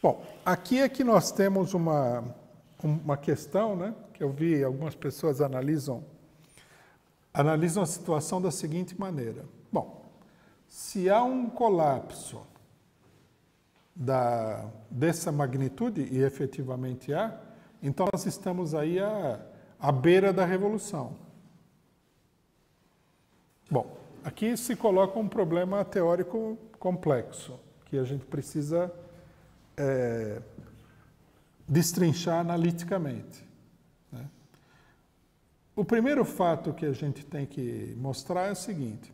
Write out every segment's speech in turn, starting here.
Bom, aqui é que nós temos uma questão, né, que eu vi algumas pessoas analisam a situação da seguinte maneira. Bom, se há um colapso dessa magnitude, e efetivamente há, então nós estamos aí à beira da revolução. Bom, aqui se coloca um problema teórico complexo, que a gente precisa destrinchar analiticamente, né? O primeiro fato que a gente tem que mostrar é o seguinte,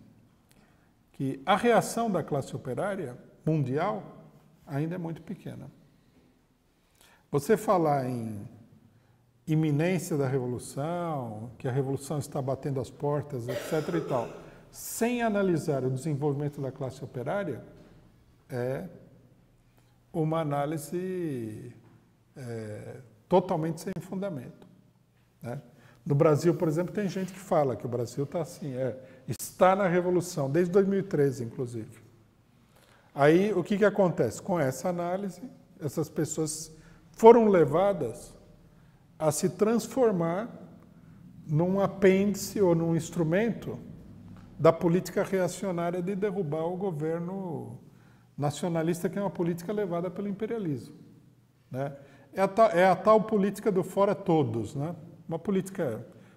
que a reação da classe operária mundial ainda é muito pequena. Você falar em iminência da revolução, que a revolução está batendo as portas, etc. e tal, sem analisar o desenvolvimento da classe operária, é uma análise totalmente sem fundamento, né? No Brasil, por exemplo, tem gente que fala que o Brasil está assim, está na revolução, desde 2013, inclusive. Aí, o que acontece? Com essa análise, essas pessoas foram levadas a se transformar num apêndice ou num instrumento da política reacionária de derrubar o governo nacionalista, que é uma política levada pelo imperialismo, né? É a tal política do fora todos, né?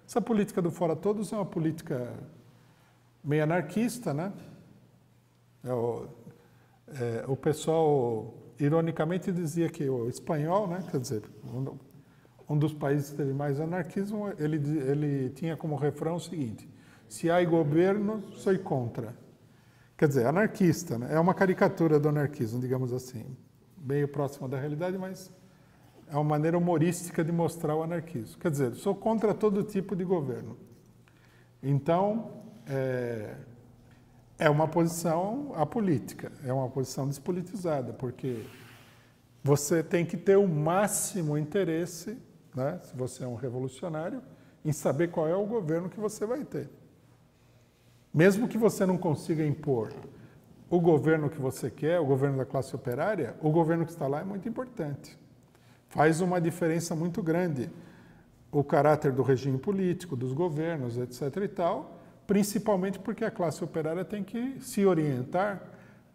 Essa política do fora todos é uma política meio anarquista, né? O pessoal, ironicamente, dizia que o espanhol, né? Quer dizer, um dos países que teve mais anarquismo, ele tinha como refrão o seguinte: se há governo, sou contra. Quer dizer, anarquista, né? É uma caricatura do anarquismo, digamos assim. Meio próxima da realidade, mas é uma maneira humorística de mostrar o anarquismo. Quer dizer, sou contra todo tipo de governo. Então, é uma posição apolítica, é uma posição despolitizada, porque você tem que ter o máximo interesse, né, se você é um revolucionário, em saber qual é o governo que você vai ter. Mesmo que você não consiga impor o governo que você quer, o governo da classe operária, o governo que está lá é muito importante. Faz uma diferença muito grande o caráter do regime político, dos governos, etc. e tal, principalmente porque a classe operária tem que se orientar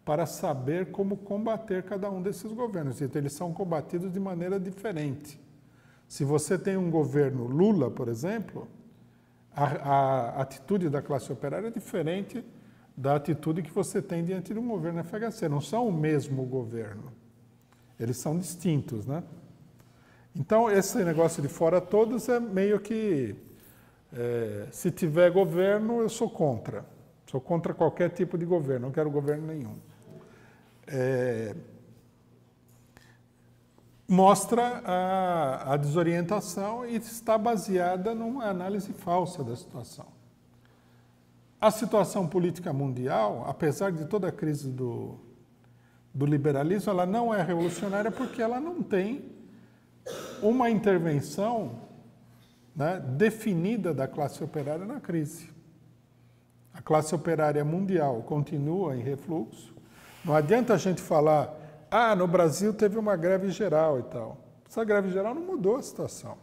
para saber como combater cada um desses governos. Então, eles são combatidos de maneira diferente. Se você tem um governo Lula, por exemplo, a atitude da classe operária é diferente da atitude que você tem diante de um governo FHC. Não são o mesmo governo. Eles são distintos, né? Então, esse negócio de fora todos é meio que, se tiver governo, eu sou contra. Sou contra qualquer tipo de governo, não quero governo nenhum. Mostra a desorientação e está baseada numa análise falsa da situação. A situação política mundial, apesar de toda a crise do liberalismo, ela não é revolucionária porque ela não tem uma intervenção, né, definida da classe operária na crise. A classe operária mundial continua em refluxo. Não adianta a gente falar, no Brasil teve uma greve geral e tal. Essa greve geral não mudou a situação.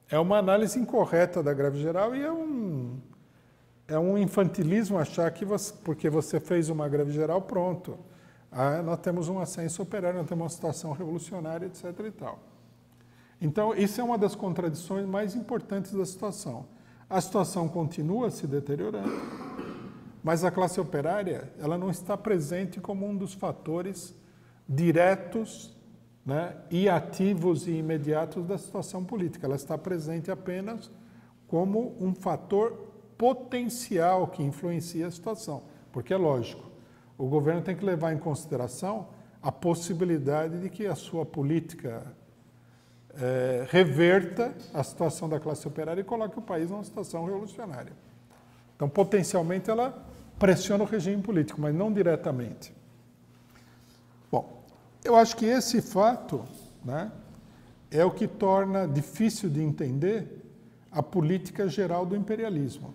É uma análise incorreta da greve geral e é um infantilismo achar que porque você fez uma greve geral, pronto. Nós temos um ascenso operário, nós temos uma situação revolucionária, etc. e tal. Então, isso é uma das contradições mais importantes da situação. A situação continua se deteriorando, mas a classe operária ela não está presente como um dos fatores diretos, né, e ativos e imediatos da situação política. Ela está presente apenas como um fator potencial que influencia a situação, porque é lógico. O governo tem que levar em consideração a possibilidade de que a sua política reverta a situação da classe operária e coloque o país numa situação revolucionária. Então, potencialmente, ela pressiona o regime político, mas não diretamente. Bom, eu acho que esse fato, né, é o que torna difícil de entender a política geral do imperialismo.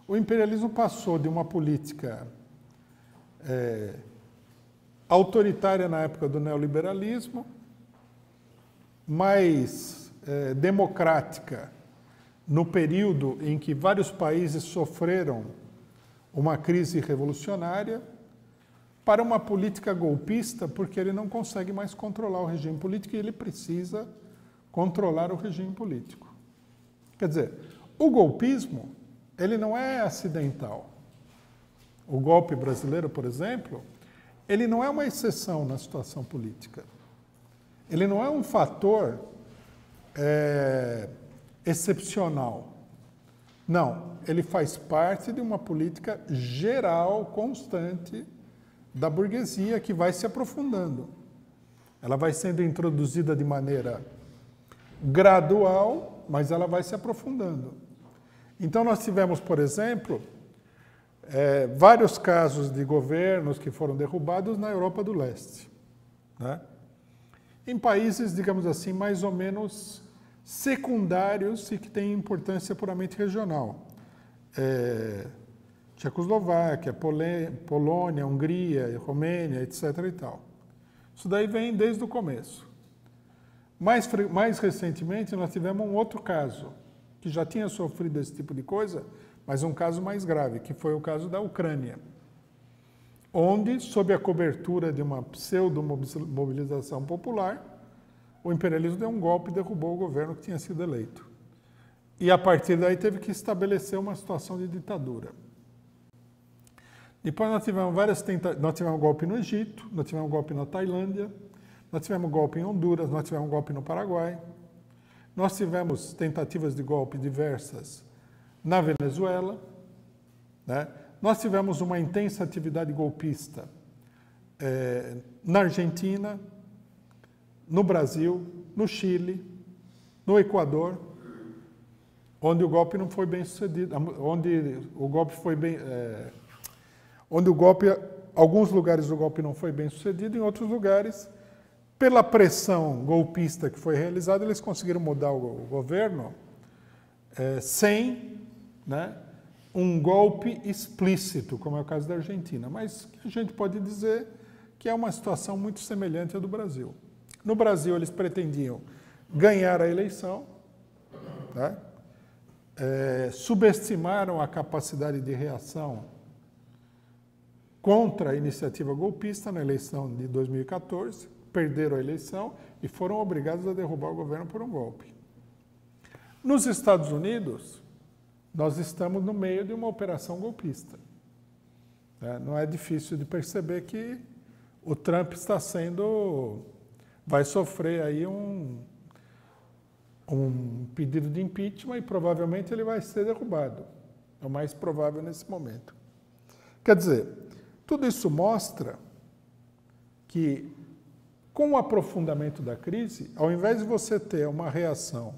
O imperialismo passou de uma política autoritária na época do neoliberalismo, mais democrática no período em que vários países sofreram uma crise revolucionária, para uma política golpista, porque ele não consegue mais controlar o regime político e ele precisa controlar o regime político. Quer dizer, o golpismo, ele não é acidental. O golpe brasileiro, por exemplo, ele não é uma exceção na situação política. Ele não é um fator excepcional. Não, ele faz parte de uma política geral, constante, da burguesia, que vai se aprofundando. Ela vai sendo introduzida de maneira gradual, mas ela vai se aprofundando. Então, nós tivemos, por exemplo, vários casos de governos que foram derrubados na Europa do Leste, né? Em países, digamos assim, mais ou menos secundários e que têm importância puramente regional. Tchecoslováquia, Polônia, Hungria, Romênia, etc. e tal. Isso daí vem desde o começo. Mais recentemente, nós tivemos um outro caso, que já tinha sofrido esse tipo de coisa, mas um caso mais grave, que foi o caso da Ucrânia, onde, sob a cobertura de uma pseudo-mobilização popular, o imperialismo deu um golpe e derrubou o governo que tinha sido eleito. E, a partir daí, teve que estabelecer uma situação de ditadura. Depois nós tivemos nós tivemos um golpe no Egito, nós tivemos um golpe na Tailândia, nós tivemos um golpe em Honduras, nós tivemos um golpe no Paraguai, nós tivemos tentativas de golpe diversas na Venezuela, né? Nós tivemos uma intensa atividade golpista na Argentina, no Brasil, no Chile, no Equador, onde o golpe não foi bem sucedido, alguns lugares o golpe não foi bem sucedido, em outros lugares, pela pressão golpista que foi realizada, eles conseguiram mudar o governo sem, né, um golpe explícito, como é o caso da Argentina. Mas a gente pode dizer que é uma situação muito semelhante à do Brasil. No Brasil, eles pretendiam ganhar a eleição, né? Subestimaram a capacidade de reação contra a iniciativa golpista na eleição de 2014, perderam a eleição e foram obrigados a derrubar o governo por um golpe. Nos Estados Unidos, nós estamos no meio de uma operação golpista. Não é difícil de perceber que o Trump vai sofrer aí um pedido de impeachment e provavelmente ele vai ser derrubado. É o mais provável nesse momento. Quer dizer, tudo isso mostra que, com o aprofundamento da crise, ao invés de você ter uma reação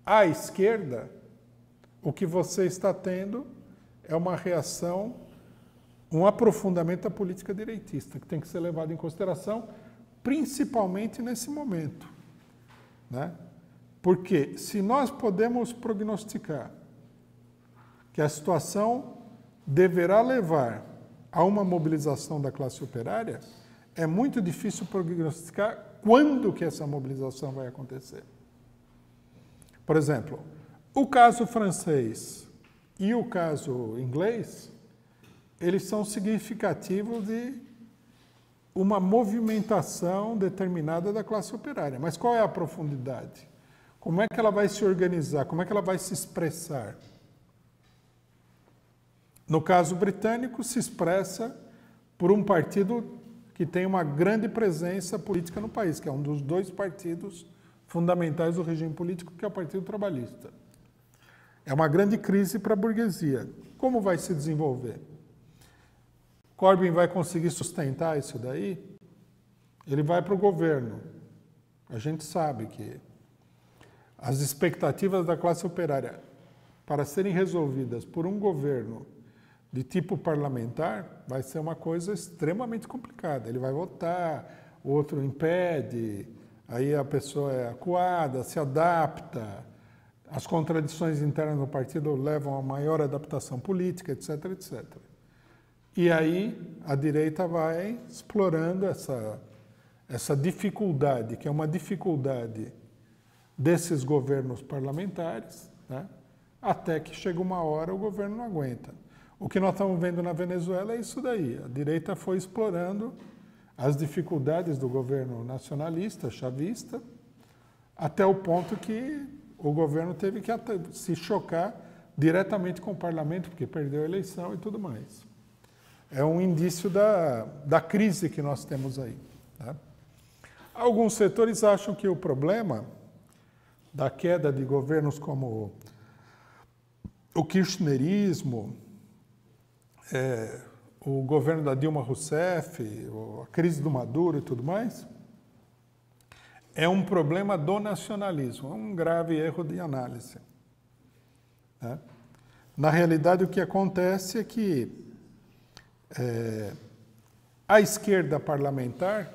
à esquerda, o que você está tendo é uma reação, um aprofundamento da política direitista, que tem que ser levado em consideração, principalmente nesse momento, né? Porque se nós podemos prognosticar que a situação deverá levar a uma mobilização da classe operária, é muito difícil prognosticar quando que essa mobilização vai acontecer. Por exemplo, o caso francês e o caso inglês, eles são significativos de uma movimentação determinada da classe operária. Mas qual é a profundidade? Como é que ela vai se organizar? Como é que ela vai se expressar? No caso britânico, se expressa por um partido que tem uma grande presença política no país, que é um dos dois partidos fundamentais do regime político, que é o Partido Trabalhista. É uma grande crise para a burguesia. Como vai se desenvolver? Corbyn vai conseguir sustentar isso daí? Ele vai para o governo. A gente sabe que as expectativas da classe operária para serem resolvidas por um governo de tipo parlamentar vai ser uma coisa extremamente complicada. Ele vai votar, o outro impede, aí a pessoa é acuada, se adapta, as contradições internas no partido levam a maior adaptação política, etc, etc. E aí a direita vai explorando essa dificuldade, que é uma dificuldade desses governos parlamentares, né? Até que chega uma hora o governo não aguenta. O que nós estamos vendo na Venezuela é isso daí. A direita foi explorando as dificuldades do governo nacionalista, chavista, até o ponto que o governo teve que se chocar diretamente com o parlamento, porque perdeu a eleição e tudo mais. É um indício da crise que nós temos aí, né? Alguns setores acham que o problema da queda de governos como o kirchnerismo, o governo da Dilma Rousseff, a crise do Maduro e tudo mais, é um problema do nacionalismo, é um grave erro de análise, né? Na realidade, o que acontece é que a esquerda parlamentar,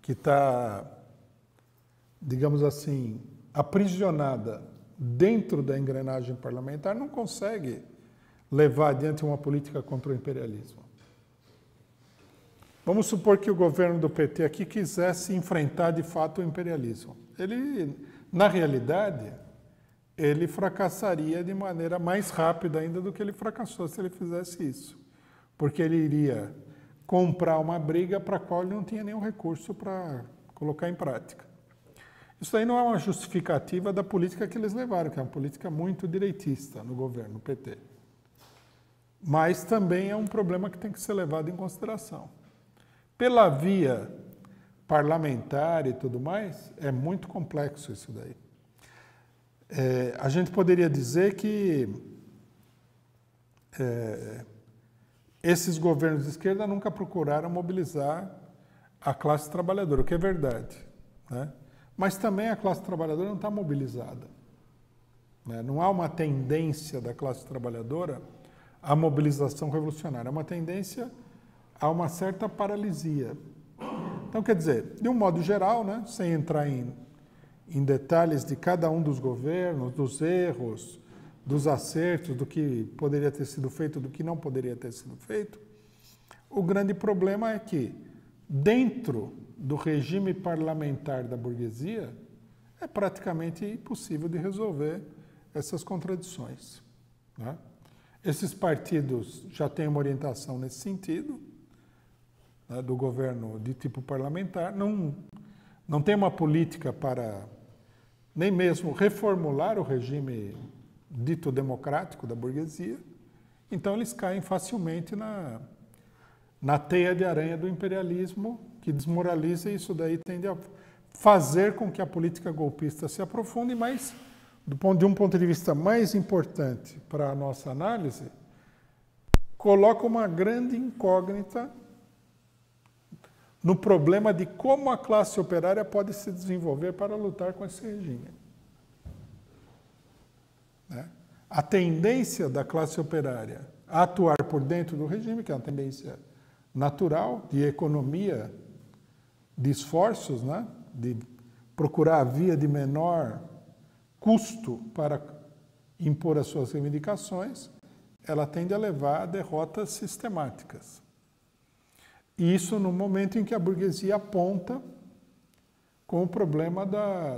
que está, digamos assim, aprisionada dentro da engrenagem parlamentar, não consegue levar adiante uma política contra o imperialismo. Vamos supor que o governo do PT aqui quisesse enfrentar de fato o imperialismo. Ele, na realidade, ele fracassaria de maneira mais rápida ainda do que ele fracassou se ele fizesse isso. Porque ele iria comprar uma briga para a qual ele não tinha nenhum recurso para colocar em prática. Isso aí não é uma justificativa da política que eles levaram, que é uma política muito direitista no governo PT. Mas também é um problema que tem que ser levado em consideração. Pela via parlamentar e tudo mais, é muito complexo isso daí. A gente poderia dizer que esses governos de esquerda nunca procuraram mobilizar a classe trabalhadora, o que é verdade, né? Mas também a classe trabalhadora não está mobilizada, né? Não há uma tendência da classe trabalhadora à mobilização revolucionária, é uma tendência a uma certa paralisia. Então, quer dizer, de um modo geral, né, sem entrar em detalhes de cada um dos governos, dos erros, dos acertos, do que poderia ter sido feito, do que não poderia ter sido feito, o grande problema é que, dentro do regime parlamentar da burguesia, é praticamente impossível de resolver essas contradições, né? Esses partidos já têm uma orientação nesse sentido, né, do governo de tipo parlamentar, não tem uma política para nem mesmo reformular o regime dito democrático da burguesia, então eles caem facilmente na teia de aranha do imperialismo, que desmoraliza, e isso daí tende a fazer com que a política golpista se aprofunde, mas de um ponto de vista mais importante para a nossa análise, coloca uma grande incógnita no problema de como a classe operária pode se desenvolver para lutar com esse regime, né? A tendência da classe operária a atuar por dentro do regime, que é uma tendência natural de economia, de esforços, né? De procurar a via de menor custo para impor as suas reivindicações, ela tende a levar a derrotas sistemáticas. E isso no momento em que a burguesia aponta com o problema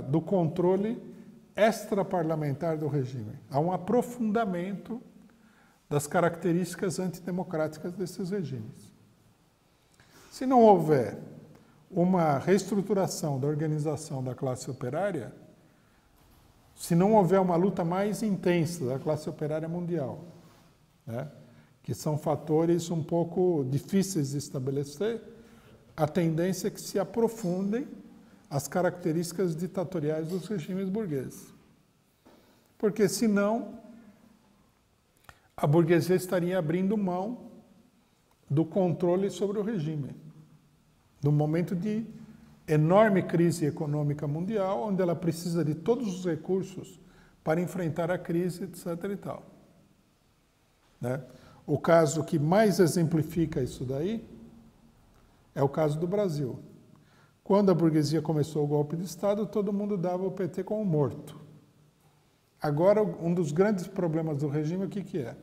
do controle extraparlamentar do regime. Há um aprofundamento das características antidemocráticas desses regimes. Se não houver uma reestruturação da organização da classe operária, se não houver uma luta mais intensa da classe operária mundial, né, que são fatores um pouco difíceis de estabelecer, a tendência é que se aprofundem as características ditatoriais dos regimes burgueses. Porque, senão, a burguesia estaria abrindo mão do controle sobre o regime, num momento de enorme crise econômica mundial, onde ela precisa de todos os recursos para enfrentar a crise, etc. e tal, né? O caso que mais exemplifica isso daí é o caso do Brasil. Quando a burguesia começou o golpe de Estado, todo mundo dava o PT como morto. Agora, um dos grandes problemas do regime, o que é?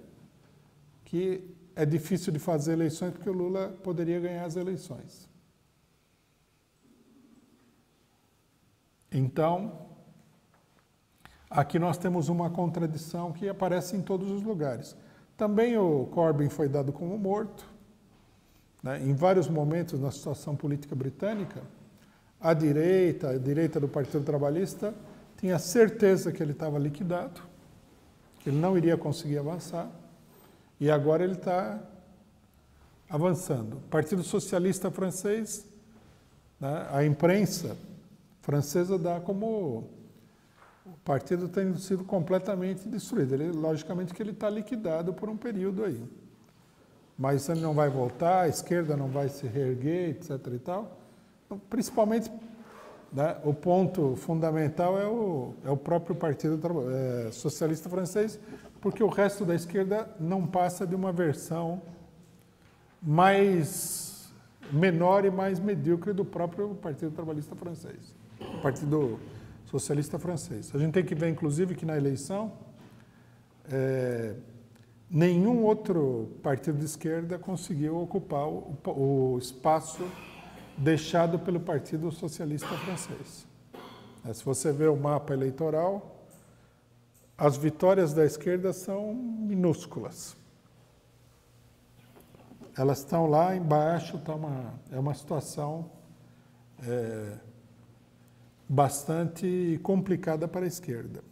Que é difícil de fazer eleições porque o Lula poderia ganhar as eleições. Então, aqui nós temos uma contradição que aparece em todos os lugares. Também o Corbyn foi dado como morto, né? Em vários momentos na situação política britânica, a direita do Partido Trabalhista tinha certeza que ele estava liquidado, que ele não iria conseguir avançar, e agora ele está avançando. O Partido Socialista francês, né, a imprensa francesa dá como o partido tendo sido completamente destruído. Logicamente que ele está liquidado por um período aí. Mas ele não vai voltar, a esquerda não vai se reerguer, etc. e tal. Então, principalmente, né, o ponto fundamental é o próprio Partido Socialista francês, porque o resto da esquerda não passa de uma versão menor e mais medíocre do próprio Partido Trabalhista francês, o Partido Socialista francês. A gente tem que ver, inclusive, que na eleição nenhum outro partido de esquerda conseguiu ocupar o espaço deixado pelo Partido Socialista francês. Se você vê o mapa eleitoral, as vitórias da esquerda são minúsculas. Elas estão lá embaixo, é uma situação bastante complicada para a esquerda.